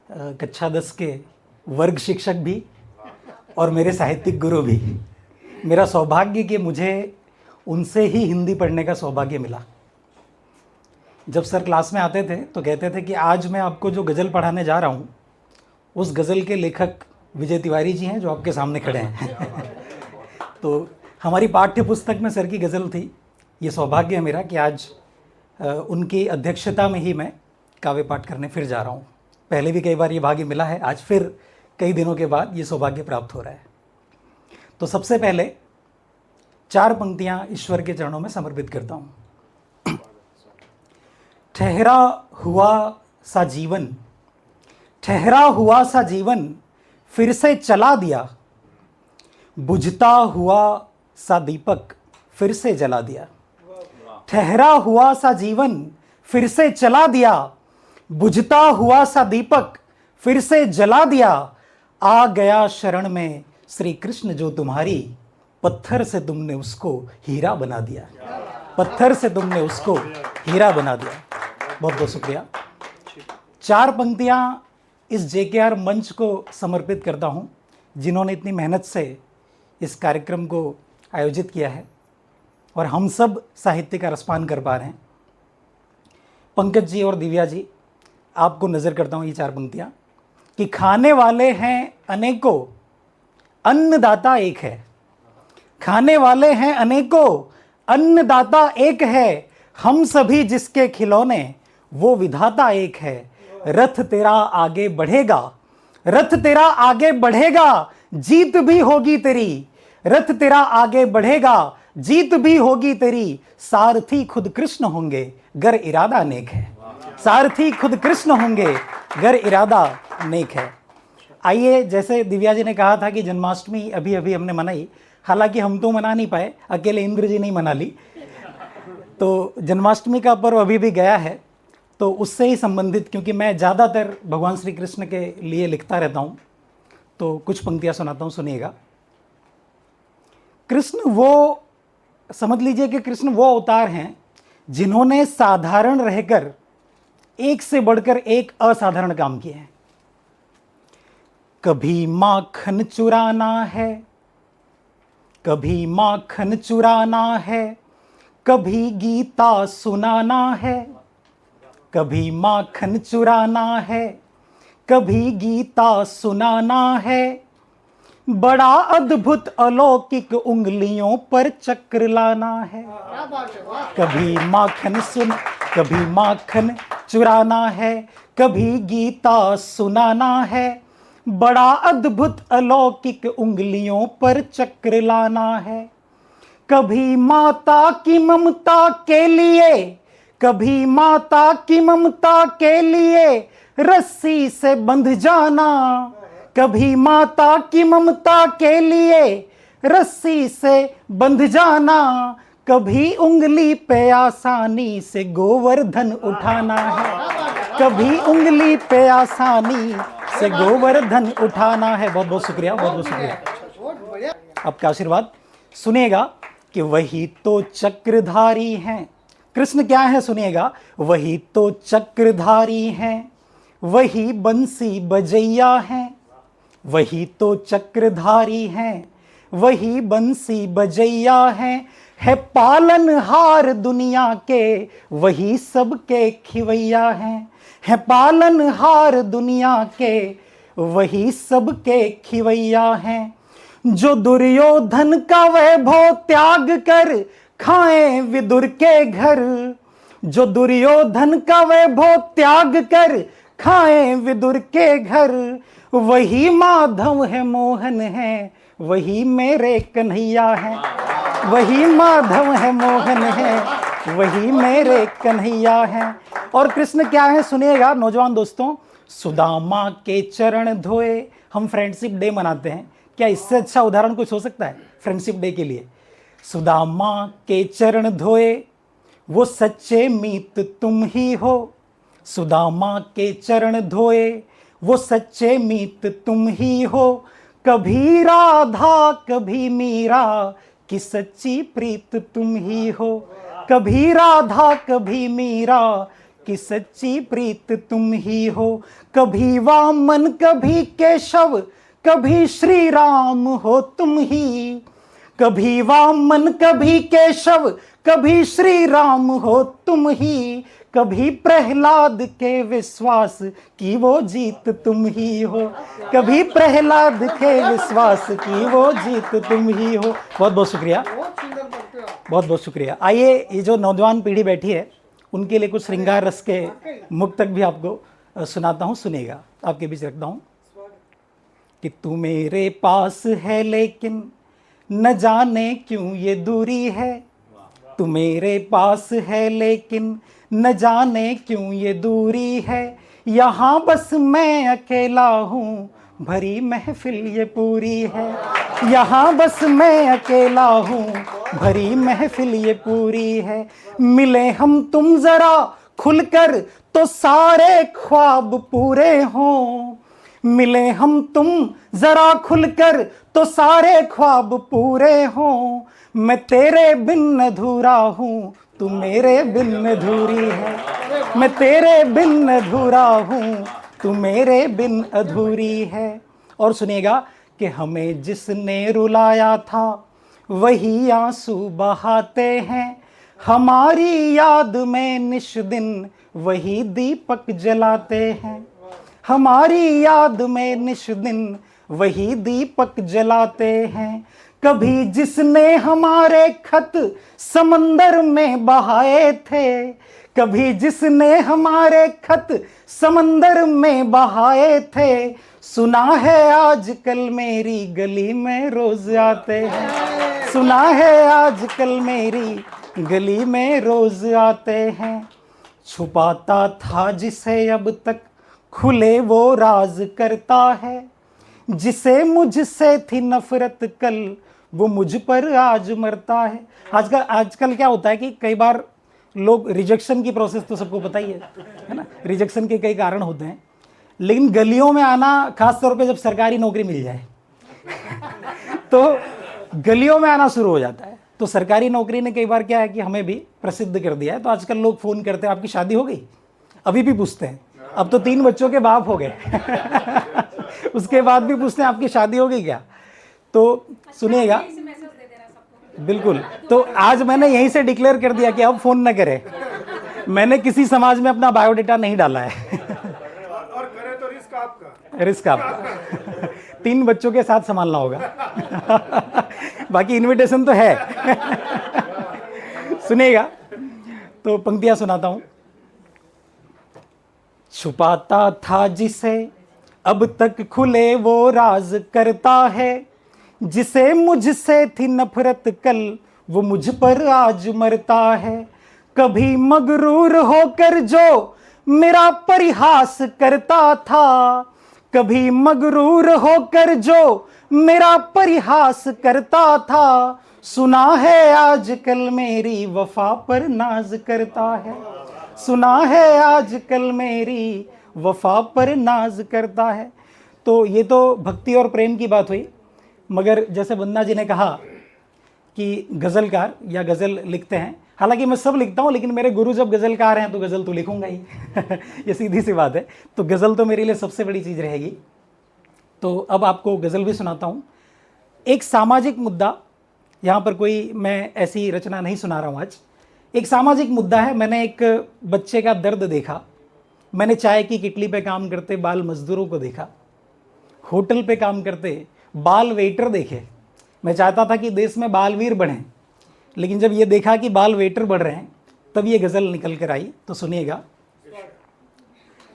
कक्षा 10 के वर्ग शिक्षक भी और मेरे साहित्यिक गुरु भी। मेरा सौभाग्य कि मुझे उनसे ही हिंदी पढ़ने का सौभाग्य मिला। जब सर क्लास में आते थे तो कहते थे कि आज मैं आपको जो गज़ल पढ़ाने जा रहा हूँ उस गज़ल के लेखक विजय तिवारी जी हैं जो आपके सामने खड़े हैं। तो हमारी पाठ्य पुस्तक में सर की गज़ल थी। ये सौभाग्य है मेरा कि आज उनकी अध्यक्षता में ही मैं काव्य पाठ करने फिर जा रहा हूँ। पहले भी कई बार ये भाग्य मिला है, आज फिर कई दिनों के बाद ये सौभाग्य प्राप्त हो रहा है। तो सबसे पहले 4 पंक्तियाँ ईश्वर के चरणों में समर्पित करता हूँ। ठहरा हुआ सा जीवन, ठहरा हुआ सा जीवन फिर से चला दिया, बुझता हुआ सा दीपक फिर से जला दिया। ठहरा हुआ सा जीवन फिर से चला दिया, बुझता हुआ सा दीपक फिर से जला दिया। आ गया शरण में श्री कृष्ण जो तुम्हारी, पत्थर से तुमने उसको हीरा बना दिया, पत्थर से तुमने उसको हीरा बना दिया। बहुत बहुत शुक्रिया। 4 पंक्तियाँ इस JKR मंच को समर्पित करता हूँ जिन्होंने इतनी मेहनत से इस कार्यक्रम को आयोजित किया है और हम सब साहित्य का रसपान कर पा रहे हैं। पंकज जी और दिव्या जी, आपको नज़र करता हूँ ये 4 पंक्तियाँ कि खाने वाले हैं अनेकों, अन्नदाता एक है। खाने वाले हैं अनेकों, अन्नदाता एक है। हम सभी जिसके खिलौने, वो विधाता एक है। रथ तेरा आगे बढ़ेगा, रथ तेरा आगे बढ़ेगा, जीत भी होगी तेरी। रथ तेरा आगे बढ़ेगा, जीत भी होगी तेरी। सारथी खुद कृष्ण होंगे गर इरादा नेक है, सारथी खुद कृष्ण होंगे गर इरादा नेक है। आइए, जैसे दिव्या जी ने कहा था कि जन्माष्टमी अभी अभी हमने मनाई, हालांकि हम तो मना नहीं पाए, अकेले इंद्र जी नहीं मना ली। तो जन्माष्टमी का पर्व अभी भी गया है, तो उससे ही संबंधित, क्योंकि मैं ज़्यादातर भगवान श्री कृष्ण के लिए लिखता रहता हूँ, तो कुछ पंक्तियाँ सुनाता हूँ, सुनिएगा। कृष्ण वो, समझ लीजिए कि कृष्ण वो अवतार हैं जिन्होंने साधारण रहकर एक से बढ़कर एक असाधारण काम किए हैं। कभी माखन चुराना है, कभी माखन चुराना है, कभी गीता सुनाना है। कभी माखन चुराना है, कभी गीता सुनाना है। बड़ा अद्भुत अलौकिक उंगलियों पर चक्र लाना है। कभी माखन कभी माखन चुराना है, कभी गीता सुनाना है। बड़ा अद्भुत अलौकिक उंगलियों पर चक्र लाना है। कभी माता की ममता के लिए, कभी माता की ममता के लिए रस्सी से बंध जाना। कभी माता की ममता के लिए रस्सी से बंध जाना। कभी उंगली पे आसानी से गोवर्धन उठाना है, कभी उंगली पे आसानी से गोवर्धन उठाना है। बहुत बहुत शुक्रिया, बहुत बहुत शुक्रिया आपका आशीर्वाद। सुनिएगा कि वही तो चक्रधारी हैं। कृष्ण क्या है, सुनिएगा। वही तो चक्रधारी हैं, वही बंसी बजैया हैं। वही तो चक्रधारी हैं, वही बंसी बजैया हैं। है पालनहार दुनिया के, वही सबके खिवैया हैं। है पालनहार दुनिया के, वही सबके खिवैया हैं। जो दुर्योधन का वैभव त्याग कर खाएं विदुर के घर। जो दुर्योधन का वैभव त्याग कर खाएं विदुर के घर। वही माधव है, मोहन है, वही मेरे कन्हैया है। वही माधव है, मोहन है, वही मेरे कन्हैया है। और कृष्ण क्या है, सुनिएगा नौजवान दोस्तों। सुदामा के चरण धोए, हम फ्रेंडशिप डे मनाते हैं, क्या इससे अच्छा उदाहरण कुछ हो सकता है फ्रेंडशिप डे के लिए। सुदामा के चरण धोए, वो सच्चे मीत तुम ही हो। सुदामा के चरण धोए, वो सच्चे मीत तुम ही हो। कभी राधा कभी मीरा की सच्ची प्रीत तुम ही हो। कभी राधा कभी मीरा कि सच्ची प्रीत तुम ही हो। कभी वामन कभी केशव, कभी श्री राम हो तुम ही। कभी वामन कभी केशव, कभी श्री राम हो तुम ही। कभी प्रहलाद के विश्वास की वो जीत तुम ही हो। कभी प्रहलाद के विश्वास की वो जीत तुम ही हो। बहुत बहुत शुक्रिया, बहुत बहुत शुक्रिया। आइए, ये जो नौजवान पीढ़ी बैठी है उनके लिए कुछ श्रृंगार रस के मुक्तक भी आपको सुनाता हूँ, सुनेगा, आपके बीच रखता हूँ। कि तू मेरे पास है लेकिन न जाने क्यों ये दूरी है। तू मेरे पास है लेकिन न जाने क्यों ये दूरी है। यहाँ बस मैं अकेला हूँ, भरी महफिल ये पूरी है। यहाँ बस मैं अकेला हूँ, भरी महफिल ये पूरी है। मिले हम तुम जरा खुलकर तो सारे ख्वाब पूरे हों। मिले हम तुम जरा खुलकर तो सारे ख्वाब पूरे हों। मैं तेरे बिन अधूरा हूँ, तू मेरे बिन अधूरी है। मैं तेरे बिन अधूरा हूँ, तू मेरे बिन अधूरी है। और सुनिएगा कि हमें जिसने रुलाया था वही आंसू बहाते हैं। हमारी याद में निश दिन वही दीपक जलाते हैं। हमारी याद में निश दिन वही दीपक जलाते हैं। कभी जिसने हमारे खत समंदर में बहाए थे। कभी जिसने हमारे खत समंदर में बहाए थे। सुना है आजकल मेरी गली में रोज आते हैं। सुना है आजकल मेरी गली में रोज आते हैं। छुपाता था जिसे अब तक खुले वो राज करता है। जिसे मुझसे थी नफरत कल वो मुझ पर आज मरता है। आजकल क्या होता है कि कई बार लोग, रिजेक्शन की प्रोसेस तो सबको पता ही है ना, रिजेक्शन के कई कारण होते हैं। लेकिन गलियों में आना, खास तौर पे जब सरकारी नौकरी मिल जाए तो गलियों में आना शुरू हो जाता है। तो सरकारी नौकरी ने कई बार क्या है कि हमें भी प्रसिद्ध कर दिया है। तो आजकल लोग फ़ोन करते हैं, आपकी शादी हो गई? अभी भी पूछते हैं। अब तो 3 बच्चों के बाप हो गए उसके बाद भी पूछते हैं आपकी शादी हो गई क्या? तो सुनिएगा, बिल्कुल। तो आज मैंने यहीं से डिक्लेयर कर दिया कि अब फ़ोन न करें। मैंने किसी समाज में अपना बायोडेटा नहीं डाला है और करे तो रिस्क आपका 3 बच्चों के साथ संभालना होगा बाकी इनविटेशन तो है सुनिएगा, तो पंक्तियां सुनाता हूं। छुपाता था जिसे अब तक खुले वो राज करता है। जिसे मुझसे थी नफरत कल वो मुझ पर आज मरता है। कभी मगरूर होकर जो मेरा परिहास करता था। कभी मगरूर होकर जो मेरा परिहास करता था। सुना है आजकल मेरी वफा पर नाज करता है। सुना है आजकल मेरी वफा पर नाज करता है। तो ये तो भक्ति और प्रेम की बात हुई, मगर जैसे वंदना जी ने कहा कि गज़लकार या गज़ल लिखते हैं, हालांकि मैं सब लिखता हूँ, लेकिन मेरे गुरु जब गज़लकार हैं तो गज़ल तो लिखूंगा ही ये सीधी सी बात है। तो गज़ल तो मेरे लिए सबसे बड़ी चीज़ रहेगी। तो अब आपको गज़ल भी सुनाता हूँ। एक सामाजिक मुद्दा, यहाँ पर कोई मैं ऐसी रचना नहीं सुना रहा हूँ आज। एक सामाजिक मुद्दा है। मैंने एक बच्चे का दर्द देखा। मैंने चाय की किटली पे काम करते बाल मजदूरों को देखा। होटल पे काम करते बाल वेटर देखे। मैं चाहता था कि देश में बालवीर बढ़ें, लेकिन जब ये देखा कि बाल वेटर बढ़ रहे हैं तब ये गज़ल निकल कर आई। तो सुनिएगा।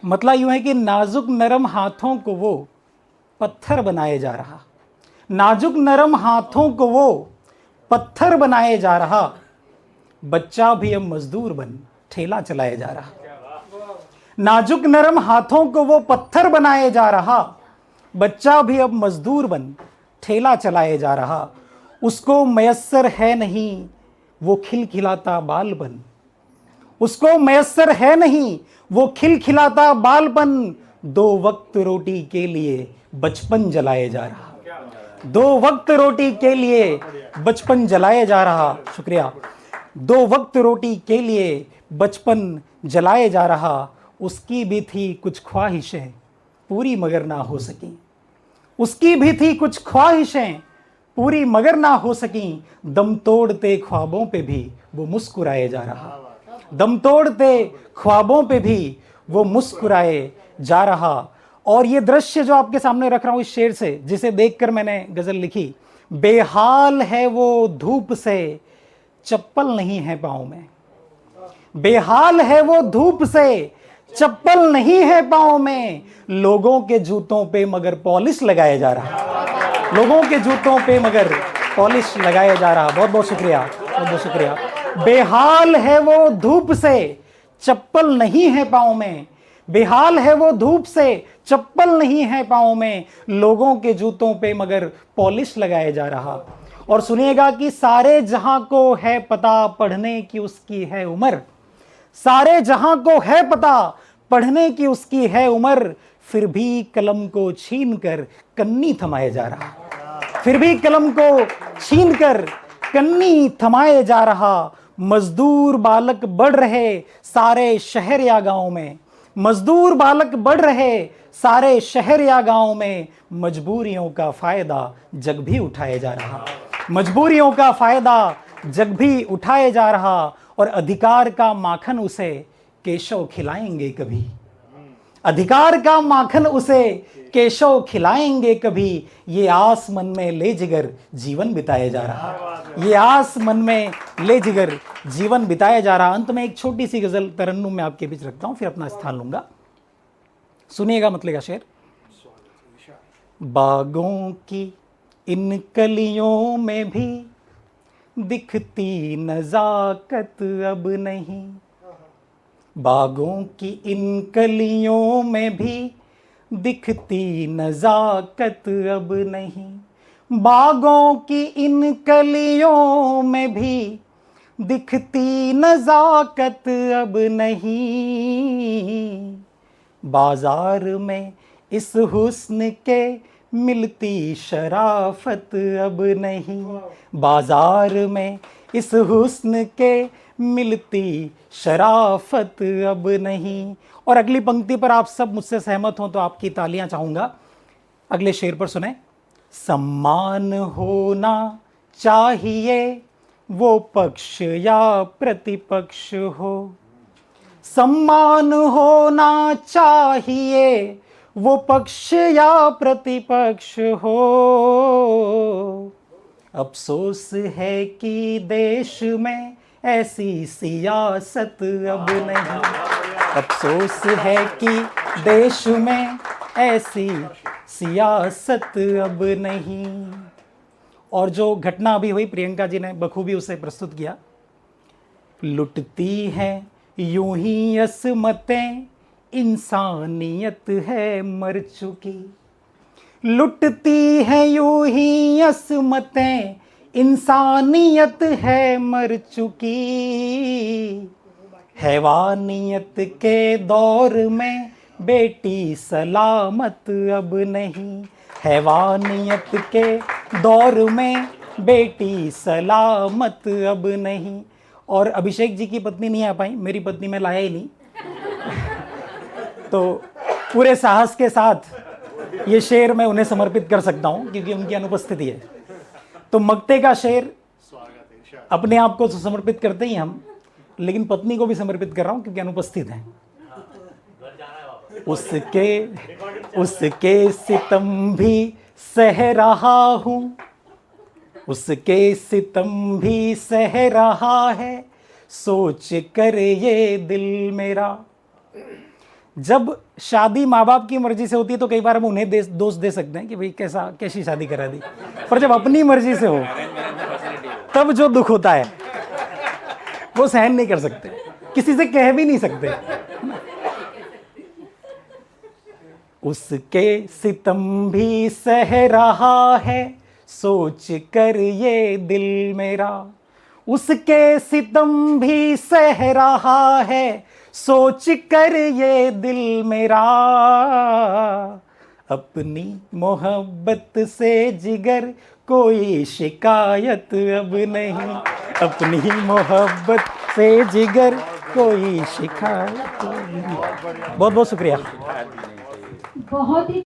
मतलब यूँ है कि नाजुक नरम हाथों को वो पत्थर बनाए जा रहा। नाजुक नरम हाथों को वो पत्थर बनाए जा रहा। बच्चा भी अब मजदूर बन ठेला चलाए जा रहा। नाजुक नरम हाथों को वो पत्थर बनाए जा रहा। बच्चा भी अब मजदूर बन ठेला चलाए जा रहा। उसको मयस्सर है नहीं वो खिलखिलाता बाल बन। उसको मयस्सर है नहीं वो खिलखिलाता बाल बन। 2 वक्त रोटी के लिए बचपन जलाए जा रहा। 2 वक्त रोटी के लिए बचपन जलाए जा रहा। शुक्रिया। दो वक्त रोटी के लिए बचपन जलाए जा रहा, उसकी भी थी कुछ ख्वाहिशें पूरी मगर ना हो सकी। उसकी भी थी कुछ ख्वाहिशें पूरी मगर ना हो सकी। दम तोड़ते ख्वाबों पे भी वो मुस्कुराए जा रहा, दम तोड़ते ख्वाबों पे भी वो मुस्कुराए जा रहा। और ये दृश्य जो आपके सामने रख रहा हूं इस शेर से, जिसे देखकर मैंने गजल लिखी। बेहाल है वो धूप से, चप्पल नहीं है पाँव में। बेहाल है वो धूप से, चप्पल नहीं है पाँव में। लोगों के जूतों पे मगर पॉलिश लगाया जा रहा, लोगों के जूतों पे मगर पॉलिश लगाया जा रहा। बहुत बहुत शुक्रिया, बहुत बहुत शुक्रिया। बेहाल है वो धूप से, चप्पल नहीं है पाँव में। बेहाल है वो धूप से, चप्पल नहीं है पाँव में। लोगों के जूतों पे मगर पॉलिश लगाया जा रहा। और सुनिएगा कि सारे जहां को है पता पढ़ने की उसकी है उम्र। सारे जहां को है पता पढ़ने की उसकी है उम्र। फिर भी कलम को छीनकर कन्नी थमाए जा रहा, फिर भी कलम को छीनकर कन्नी थमाए जा रहा। मजदूर बालक बढ़ रहे सारे शहर या गांव में। मजदूर बालक बढ़ रहे सारे शहर या गांव में। मजबूरियों का फायदा जग भी उठाए जा रहा, मजबूरियों का फायदा जग भी उठाए जा रहा। और अधिकार का माखन उसे केशव खिलाएंगे कभी, अधिकार का माखन उसे केशव खिलाएंगे कभी। ये आस मन में ले जिगर जीवन बिताया जा रहा, ये आस मन में ले जिगर जीवन बिताया जा रहा। अंत में एक छोटी सी गजल तरन्नुम में आपके बीच रखता हूं, फिर अपना स्थान लूंगा। सुनिएगा मतलब का शेर। बागों की इन कलियों में भी दिखती नजाकत अब नहीं। बागों की इन कलियों में भी दिखती नजाकत अब नहीं। बागों की इन कलियों में भी दिखती नजाकत अब नहीं। बाजार में इस हुस्न के मिलती शराफत अब नहीं। बाजार में इस हुस्न के मिलती शराफत अब नहीं। और अगली पंक्ति पर आप सब मुझसे सहमत हो तो आपकी तालियां चाहूंगा। अगले शेर पर सुने। सम्मान होना चाहिए वो पक्ष या प्रतिपक्ष हो। सम्मान होना चाहिए वो पक्ष या प्रतिपक्ष हो। अफसोस है कि देश में ऐसी सियासत अब नहीं। अफसोस है कि देश में ऐसी सियासत अब नहीं। और जो घटना अभी हुई, प्रियंका जी ने बखूबी उसे प्रस्तुत किया। लुटती हैं यूं ही असमतें, इंसानियत है मर चुकी। लुटती है यूं ही असमतें, इंसानियत है मर चुकी। हैवानियत के दौर में बेटी सलामत अब नहीं। हैवानियत के दौर में बेटी सलामत अब नहीं। और अभिषेक जी की पत्नी नहीं आ पाई, मेरी पत्नी मैं लाया ही नहीं, तो पूरे साहस के साथ ये शेर मैं उन्हें समर्पित कर सकता हूं क्योंकि उनकी अनुपस्थिति है। तो मक्ते का शेर अपने आप को समर्पित करते ही हम, लेकिन पत्नी को भी समर्पित कर रहा हूं क्योंकि अनुपस्थित है। उसके सितम भी सह रहा हूं, उसके सितम भी सह रहा है, सोच कर ये दिल मेरा। जब शादी माँ बाप की मर्जी से होती है तो कई बार हम उन्हें दोष दे सकते हैं कि भाई कैसी शादी करा दी, पर जब अपनी मर्जी से हो तब जो दुख होता है वो सहन नहीं कर सकते, किसी से कह भी नहीं सकते। उसके सितम भी सह रहा है, सोच कर ये दिल मेरा। उसके सितम भी सह रहा है, सोच कर ये दिल मेरा। अपनी मोहब्बत से जिगर कोई शिकायत अब नहीं, अपनी मोहब्बत से जिगर कोई शिकायत अब नहीं। बहुत बहुत शुक्रिया। बहुत ही